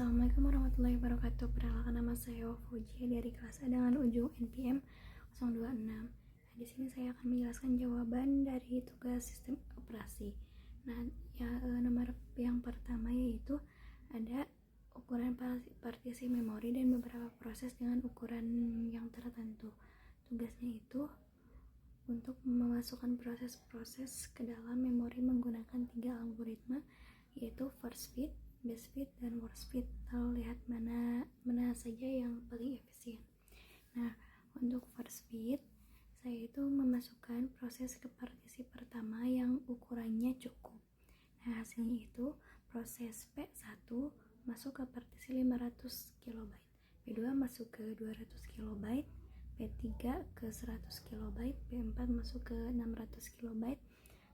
Assalamualaikum warahmatullahi wabarakatuh. Perkenalkan, nama saya Fauji dari kelas A dengan ujung NPM 026. Di sini saya akan menjelaskan jawaban dari tugas sistem operasi. Nomor yang pertama yaitu ada ukuran partisi memori dan beberapa proses dengan ukuran yang tertentu. Tugasnya itu untuk memasukkan proses-proses ke dalam memori menggunakan 3 algoritma, yaitu first fit, best fit, dan worst fit. Lalu lihat mana saja yang paling efisien. Nah, untuk first fit, saya itu memasukkan proses ke partisi pertama yang ukurannya cukup. Nah, hasilnya itu proses P1 masuk ke partisi 500 KB, P2 masuk ke 200 KB, P3 ke 100 KB, P4 masuk ke 600 KB,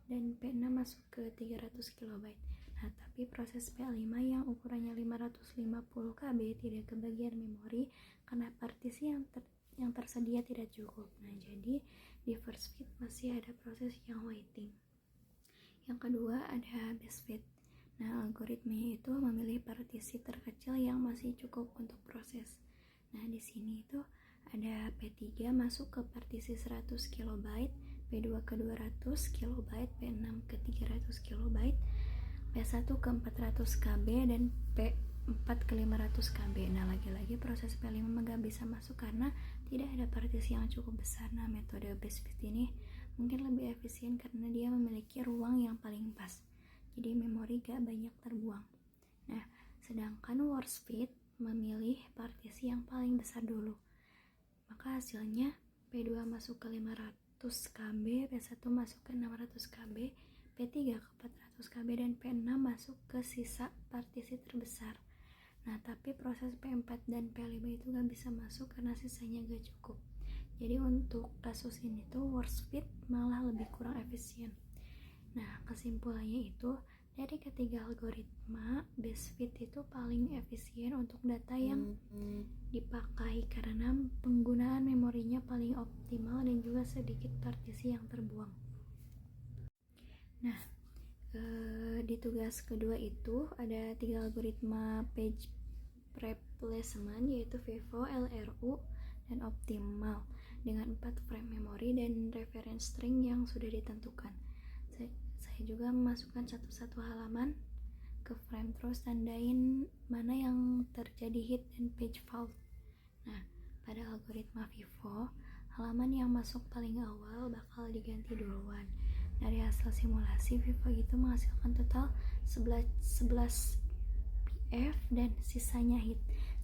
dan P6 masuk ke 300 KB. Nah, tapi proses P5 yang ukurannya 550 KB tidak kebagian memori karena partisi yang tersedia tidak cukup. Nah, jadi di first fit masih ada proses yang waiting. Yang kedua ada best fit. Nah, algoritmanya itu memilih partisi terkecil yang masih cukup untuk proses. Nah, di sini itu ada P3 masuk ke partisi 100 KB, P2 ke 200 KB, P6 ke 300 KB, P1 ke 400 KB, dan P4 ke 500 KB. Nah, lagi-lagi proses P5 nggak bisa masuk karena tidak ada partisi yang cukup besar. Nah, metode best fit ini mungkin lebih efisien karena dia memiliki ruang yang paling pas, jadi memori gak banyak terbuang. Nah, sedangkan worst fit memilih partisi yang paling besar dulu, maka hasilnya P2 masuk ke 500 KB, P1 masuk ke 600 KB, P3 ke 400 KB, dan P6 masuk ke sisa partisi terbesar. Nah, tapi proses P4 dan P5 itu gak bisa masuk karena sisanya gak cukup. Jadi untuk kasus ini tuh worst fit malah lebih kurang efisien. Nah, kesimpulannya itu dari ketiga algoritma, best fit itu paling efisien untuk data yang dipakai karena penggunaan memorinya paling optimal dan juga sedikit partisi yang terbuang. Nah, di tugas kedua itu ada 3 algoritma page replacement, yaitu FIFO, LRU, dan optimal dengan 4 frame memori dan reference string yang sudah ditentukan. Saya juga memasukkan satu-satu halaman ke frame, terus tandain mana yang terjadi hit dan page fault. Nah, pada algoritma FIFO, halaman yang masuk paling awal bakal diganti duluan. Dari hasil simulasi, FIFO itu menghasilkan total 11 PF dan sisanya hit.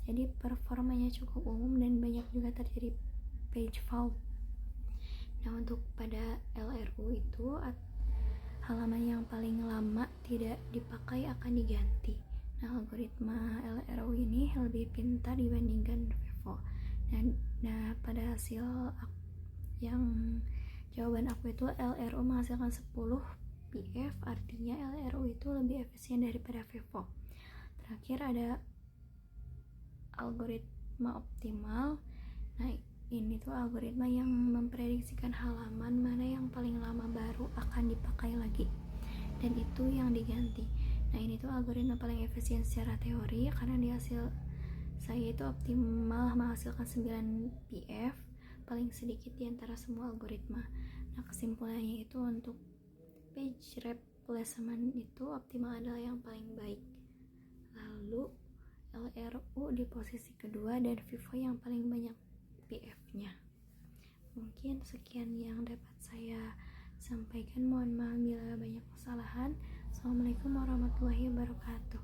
Jadi performanya cukup umum dan banyak juga terjadi page fault. Nah, untuk pada LRU itu halaman yang paling lama tidak dipakai akan diganti. Nah, algoritma LRU ini lebih pintar dibandingkan FIFO. Nah, pada hasil yang jawaban aku itu LRU menghasilkan 10 PF, artinya LRU itu lebih efisien daripada FIFO. Terakhir ada algoritma optimal. Nah, ini tuh algoritma yang memprediksikan halaman mana yang paling lama baru akan dipakai lagi, dan itu yang diganti. Nah, ini tuh algoritma paling efisien secara teori karena di hasil saya itu optimal menghasilkan 9 PF, paling sedikit di antara semua algoritma. Nah, kesimpulannya itu untuk page replacement itu optimal adalah yang paling baik. Lalu LRU di posisi kedua dan FIFO yang paling banyak PF-nya. Mungkin sekian yang dapat saya sampaikan. Mohon maaf bila banyak kesalahan. Assalamualaikum warahmatullahi wabarakatuh.